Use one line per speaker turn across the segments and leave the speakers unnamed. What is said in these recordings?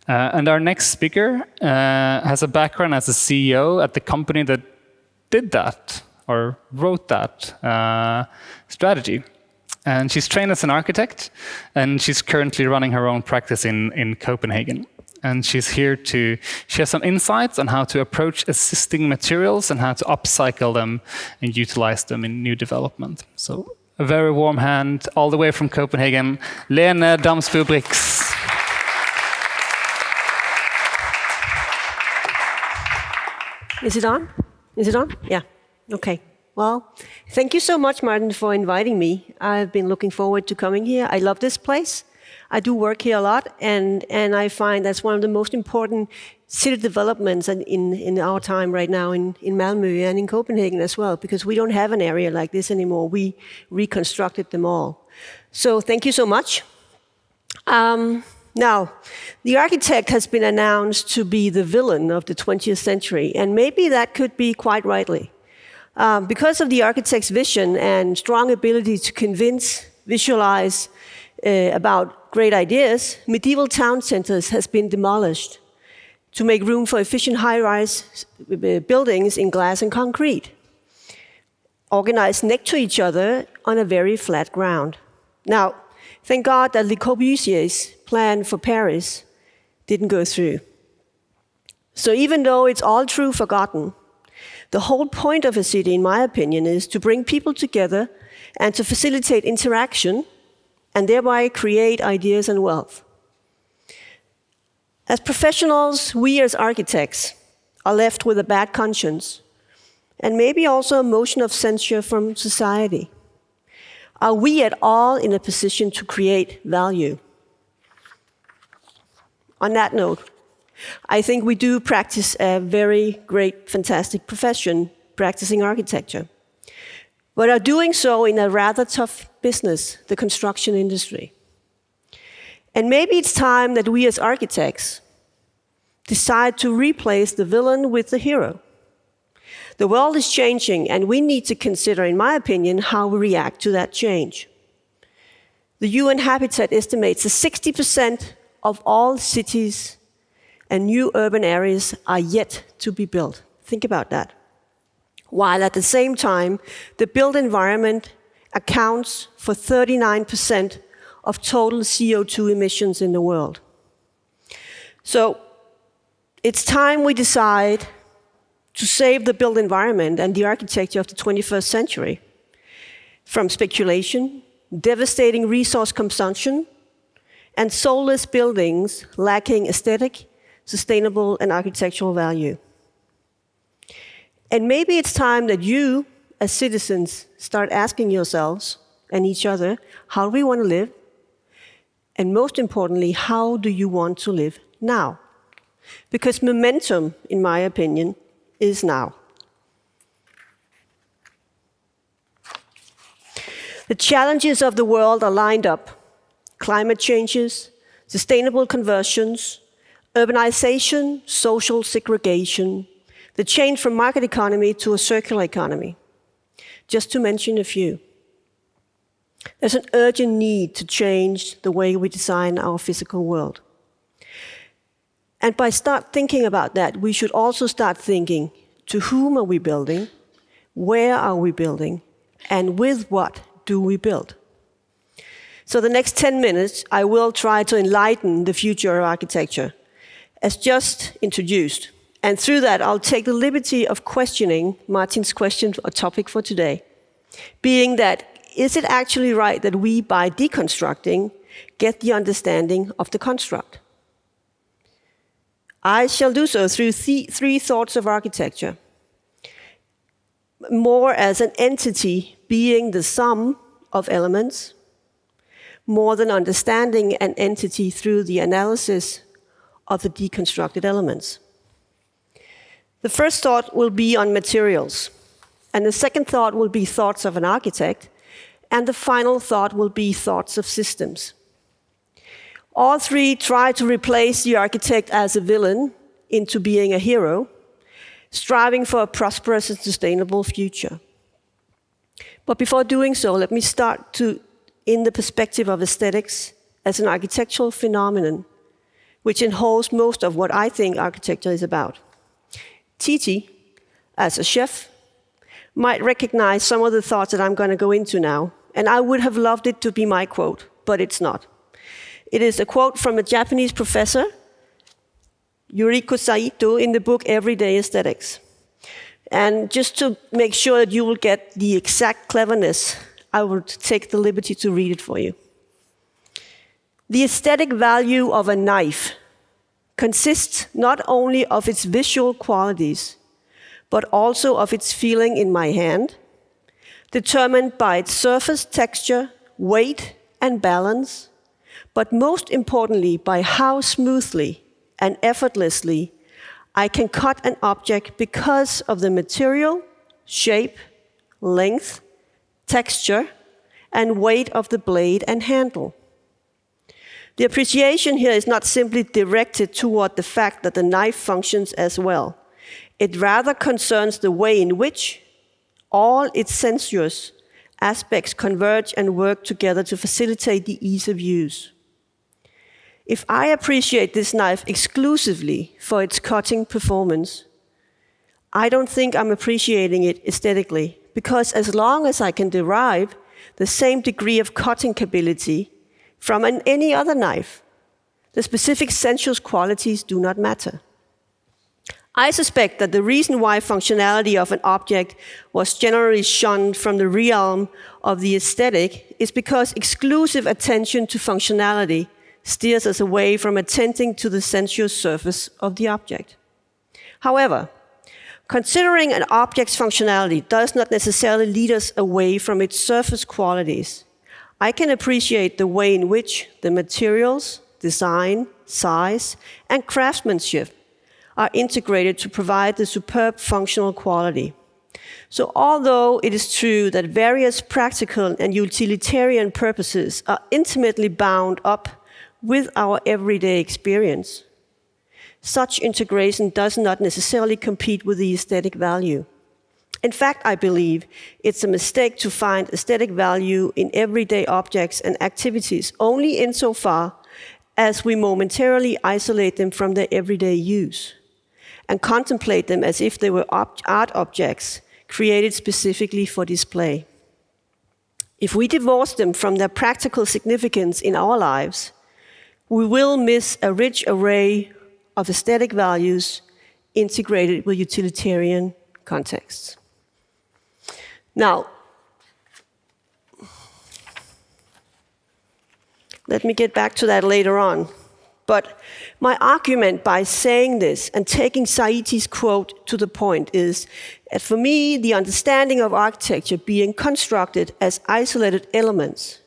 And our next speaker has a background as a CEO at the company that did that, or wrote that strategy. And she's trained as an architect, and she's currently running her own practice in Copenhagen. And she's here to share some insights on how to approach existing materials and how to upcycle them and utilize them in new development. So a very warm hand, all the way from Copenhagen, Lene Damsbo Brix.
Is it on? Is it on? Yeah. Okay. Well, thank you so much, Martin, for inviting me. I've been looking forward to coming here. I love this place. I do work here a lot, and I find that's one of the most important city developments in our time right now in Malmö and in Copenhagen as well, because we don't have an area like this anymore. We reconstructed them all. So thank you so much. Now, the architect has been announced to be the villain of the 20th century, and maybe that could be quite rightly. Because of the architect's vision and strong ability to convince, visualize about great ideas, medieval town centers has been demolished to make room for efficient high-rise buildings in glass and concrete, organized next to each other on a very flat ground. Now, thank God that Le Corbusier's plan for Paris didn't go through. So even though it's all true forgotten, the whole point of a city, in my opinion, is to bring people together and to facilitate interaction and thereby create ideas and wealth. As professionals, we as architects are left with a bad conscience and maybe also a motion of censure from society. Are we at all in a position to create value? On that note, I think we do practice a very great, fantastic profession, practicing architecture, but are doing so in a rather tough business, the construction industry. And maybe it's time that we as architects decide to replace the villain with the hero. The world is changing, and we need to consider, in my opinion, how we react to that change. The UN Habitat estimates that 60% of all cities and new urban areas are yet to be built. Think about that. While at the same time, the built environment accounts for 39% of total CO2 emissions in the world. So it's time we decide to save the built environment and the architecture of the 21st century from speculation, devastating resource consumption, and soulless buildings lacking aesthetic, sustainable, and architectural value. And maybe it's time that you, as citizens, start asking yourselves and each other, how do we want to live? And most importantly, how do you want to live now? Because momentum, in my opinion, is now. The challenges of the world are lined up. Climate changes, sustainable conversions, urbanization, social segregation, the change from market economy to a circular economy, just to mention a few. There's an urgent need to change the way we design our physical world. And by start thinking about that, we should also start thinking, to whom are we building, where are we building, and with what do we build? So the next 10 minutes, I will try to enlighten the future of architecture, as just introduced. And through that, I'll take the liberty of questioning Martin's question or topic for today, being that, is it actually right that we, by deconstructing, get the understanding of the construct? I shall do so through three thoughts of architecture. More as an entity being the sum of elements, more than understanding an entity through the analysis of the deconstructed elements. The first thought will be on materials, and the second thought will be thoughts of an architect, and the final thought will be thoughts of systems. All three try to replace the architect as a villain into being a hero, striving for a prosperous and sustainable future. But before doing so, let me start in the perspective of aesthetics as an architectural phenomenon, which enholds most of what I think architecture is about. Titi, as a chef, might recognize some of the thoughts that I'm going to go into now, and I would have loved it to be my quote, but it's not. It is a quote from a Japanese professor, Yuriko Saito, in the book Everyday Aesthetics. And just to make sure that you will get the exact cleverness, I will take the liberty to read it for you. The aesthetic value of a knife consists not only of its visual qualities, but also of its feeling in my hand, determined by its surface texture, weight, and balance, but most importantly by how smoothly and effortlessly I can cut an object because of the material, shape, length, texture, and weight of the blade and handle. The appreciation here is not simply directed toward the fact that the knife functions as well. It rather concerns the way in which all its sensuous aspects converge and work together to facilitate the ease of use. If I appreciate this knife exclusively for its cutting performance, I don't think I'm appreciating it aesthetically, because as long as I can derive the same degree of cutting capability from any other knife, the specific sensuous qualities do not matter. I suspect that the reason why functionality of an object was generally shunned from the realm of the aesthetic is because exclusive attention to functionality steers us away from attending to the sensuous surface of the object. However, considering an object's functionality does not necessarily lead us away from its surface qualities. I can appreciate the way in which the materials, design, size, and craftsmanship are integrated to provide the superb functional quality. So although it is true that various practical and utilitarian purposes are intimately bound up with our everyday experience, such integration does not necessarily compete with the aesthetic value. In fact, I believe it's a mistake to find aesthetic value in everyday objects and activities only insofar as we momentarily isolate them from their everyday use and contemplate them as if they were art objects created specifically for display. If we divorce them from their practical significance in our lives, we will miss a rich array of aesthetic values integrated with utilitarian contexts. Now, let me get back to that later on. But my argument by saying this and taking Saiti's quote to the point is that for me, the understanding of architecture being constructed as isolated elements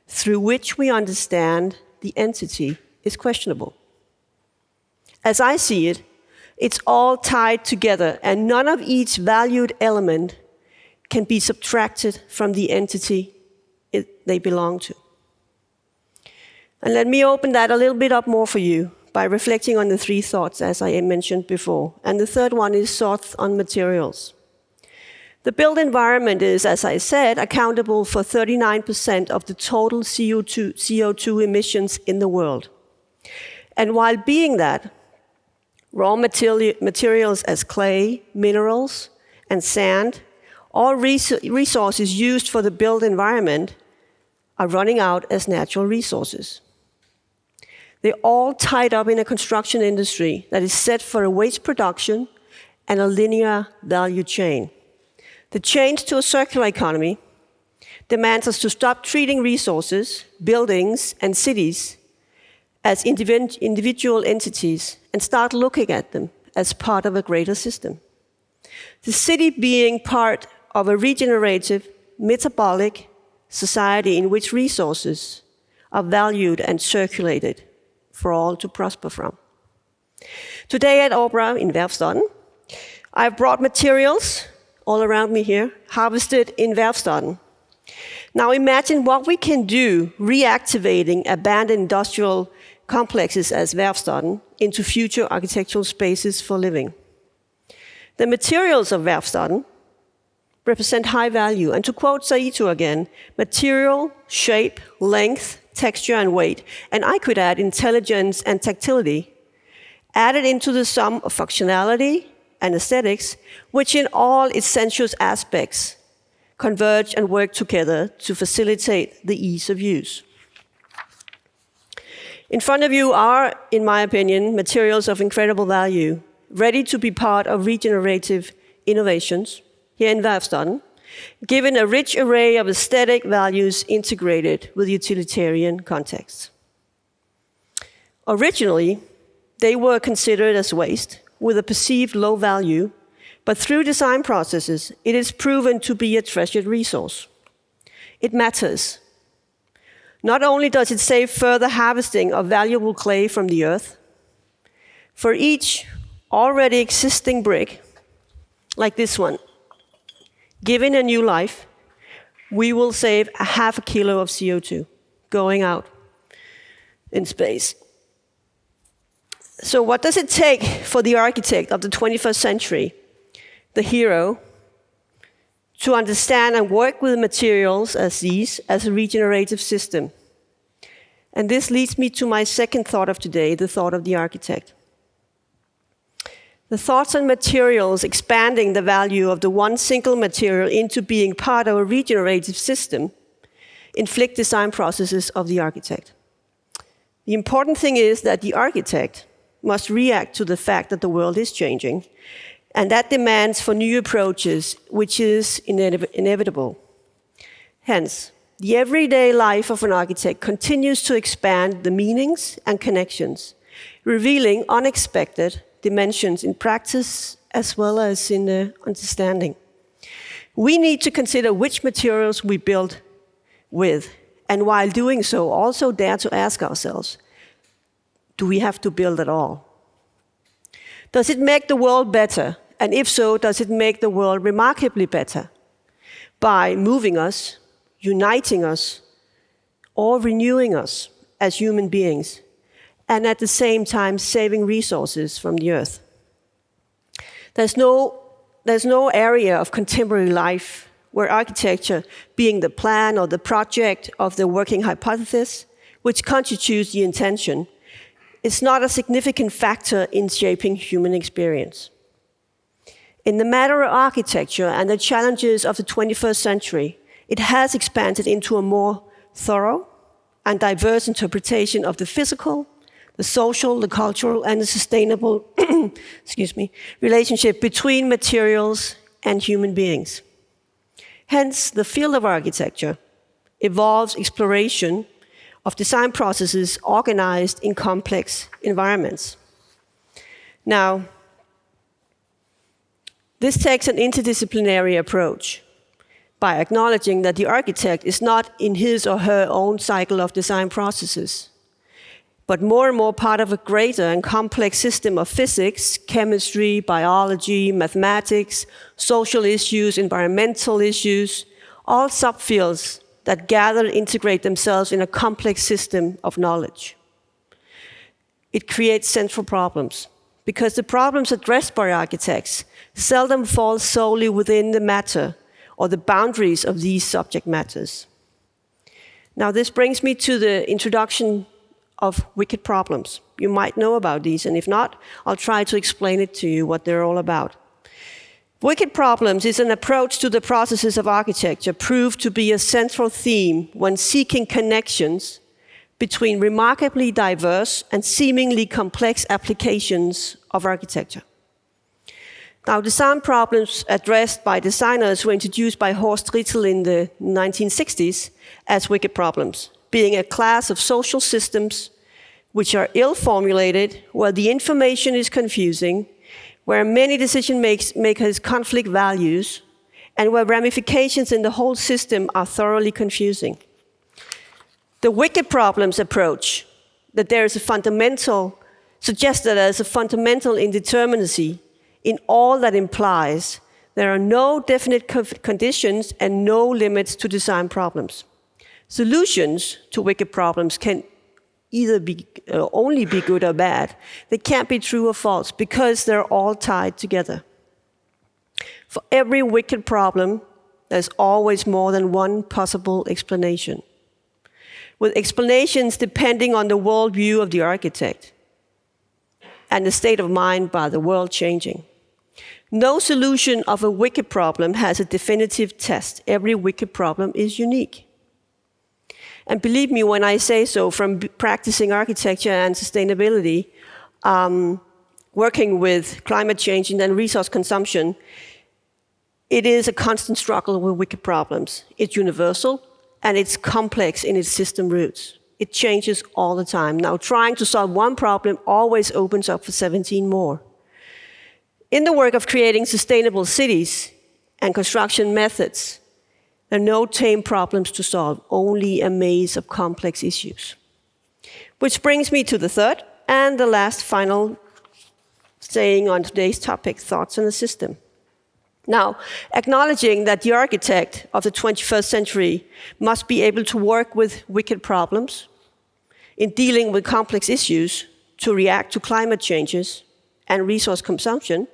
through which we understand the entity is questionable. As I see it, it's all tied together, and none of each valued element can be subtracted from the entity they belong to. And let me open that a little bit up more for you by reflecting on the three thoughts, as I mentioned before. And the third one is thoughts on materials. The built environment is, as I said, accountable for 39% of the total CO2 emissions in the world. And while being that, raw materials as clay, minerals, and sand, all resources used for the built environment, are running out as natural resources. They're all tied up in a construction industry that is set for a waste production and a linear value chain. The change to a circular economy demands us to stop treating resources, buildings, and cities as individual entities and start looking at them as part of a greater system. The city being part of a regenerative, metabolic society in which resources are valued and circulated for all to prosper from. Today at Obra in Varvsstaden, I've brought materials all around me here, harvested in Varvsstaden. Now imagine what we can do reactivating abandoned industrial complexes as Varvsstaden into future architectural spaces for living. The materials of Varvsstaden, represent high value. And to quote Saito again, material, shape, length, texture, and weight, and I could add intelligence and tactility, added into the sum of functionality and aesthetics, which in all its sensuous aspects converge and work together to facilitate the ease of use. In front of you are, in my opinion, materials of incredible value, ready to be part of regenerative innovations here in Varvsstaden, given a rich array of aesthetic values integrated with utilitarian contexts. Originally, they were considered as waste with a perceived low value, but through design processes, it is proven to be a treasured resource. It matters. Not only does it save further harvesting of valuable clay from the earth, for each already existing brick, like this one, given a new life, we will save 0.5 kilo of CO2 going out in space. So what does it take for the architect of the 21st century, the hero, to understand and work with materials as these as a regenerative system? And this leads me to my second thought of today, the thought of the architect. The thoughts on materials expanding the value of the one single material into being part of a regenerative system inflict design processes of the architect. The important thing is that the architect must react to the fact that the world is changing, and that demands for new approaches, which is inevitable. Hence, the everyday life of an architect continues to expand the meanings and connections, revealing unexpected dimensions in practice as well as in understanding. We need to consider which materials we build with, and while doing so, also dare to ask ourselves, do we have to build at all? Does it make the world better? And if so, does it make the world remarkably better by moving us, uniting us, or renewing us as human beings, and at the same time saving resources from the earth? There's no area of contemporary life where architecture, being the plan or the project of the working hypothesis, which constitutes the intention, is not a significant factor in shaping human experience. In the matter of architecture and the challenges of the 21st century, it has expanded into a more thorough and diverse interpretation of the physical, the social, the cultural, and the sustainable relationship between materials and human beings. Hence, the field of architecture involves exploration of design processes organized in complex environments. Now, this takes an interdisciplinary approach by acknowledging that the architect is not in his or her own cycle of design processes, but more and more part of a greater and complex system of physics, chemistry, biology, mathematics, social issues, environmental issues, all subfields that gather and integrate themselves in a complex system of knowledge. It creates central problems, because the problems addressed by architects seldom fall solely within the matter or the boundaries of these subject matters. Now, this brings me to the introduction of wicked problems. You might know about these, and if not, I'll try to explain it to you, what they're all about. Wicked problems is an approach to the processes of architecture proved to be a central theme when seeking connections between remarkably diverse and seemingly complex applications of architecture. Now, design problems addressed by designers were introduced by Horst Rittel in the 1960s as wicked problems, being a class of social systems which are ill-formulated, where the information is confusing, where many decision makers conflict values, and where ramifications in the whole system are thoroughly confusing. The wicked problems approach that there is a fundamental, suggests that there is a fundamental indeterminacy in all that implies there are no definite conditions and no limits to design problems. Solutions to wicked problems can either be only be good or bad. They can't be true or false because they're all tied together. For every wicked problem, There's always more than one possible explanation, with explanations depending on the worldview of the architect and the state of mind by the world changing. No solution of a wicked problem has a definitive test. Every wicked problem is unique. And believe me when I say so, from practicing architecture and sustainability, working with climate change and resource consumption, it is a constant struggle with wicked problems. It's universal and it's complex in its system roots. It changes all the time. Now, trying to solve one problem always opens up for 17 more. In the work of creating sustainable cities and construction methods, there are no tame problems to solve, only a maze of complex issues. Which brings me to the third and the last final saying on today's topic, thoughts on the system. Now, acknowledging that the architect of the 21st century must be able to work with wicked problems in dealing with complex issues to react to climate changes and resource consumption,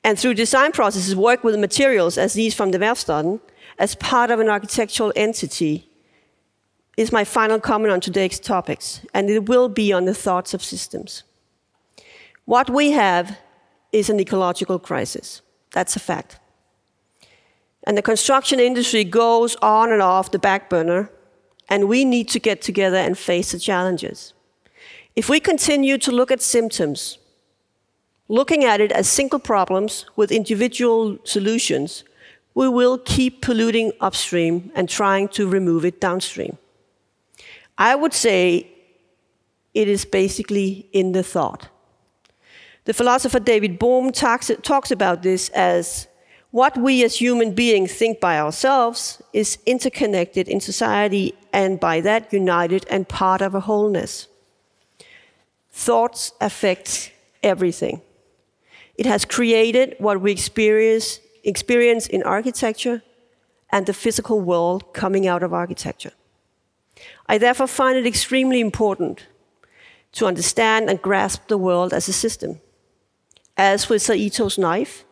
and through design processes work with materials as these from the Varvsstaden as part of an architectural entity is my final comment on today's topics, and it will be on the thoughts of systems. What we have is an ecological crisis. That's a fact. And the construction industry goes on and off the back burner, and we need to get together and face the challenges. If we continue to look at symptoms, looking at it as single problems with individual solutions, we will keep polluting upstream and trying to remove it downstream. I would say it is basically in the thought. The philosopher David Bohm talks about this as what we as human beings think by ourselves is interconnected in society and by that united and part of a wholeness. Thoughts affect everything. It has created what we experience in architecture and the physical world coming out of architecture. I therefore find it extremely important to understand and grasp the world as a system. As with Saito's knife,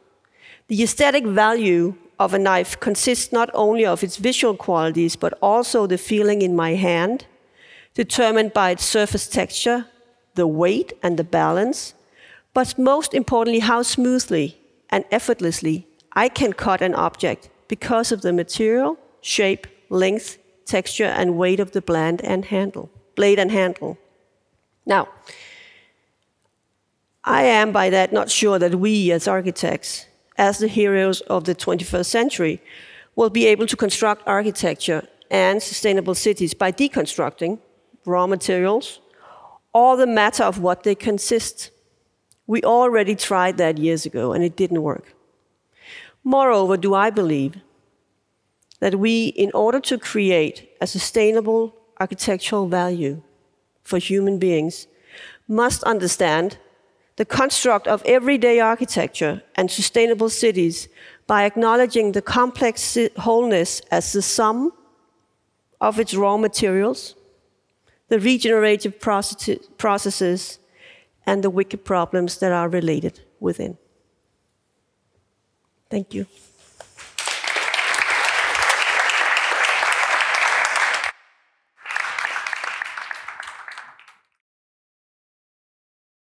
the aesthetic value of a knife consists not only of its visual qualities, but also the feeling in my hand, determined by its surface texture, the weight and the balance, but most importantly, how smoothly and effortlessly I can cut an object because of the material, shape, length, texture, and weight of the blade and handle. Now, I am by that not sure that we as architects, as the heroes of the 21st century, will be able to construct architecture and sustainable cities by deconstructing raw materials or the matter of what they consist. We already tried that years ago and it didn't work. Moreover, do I believe that we, in order to create a sustainable architectural value for human beings, must understand the construct of everyday architecture and sustainable cities by acknowledging the complex wholeness as the sum of its raw materials, the regenerative processes, and the wicked problems that are related within. Thank you.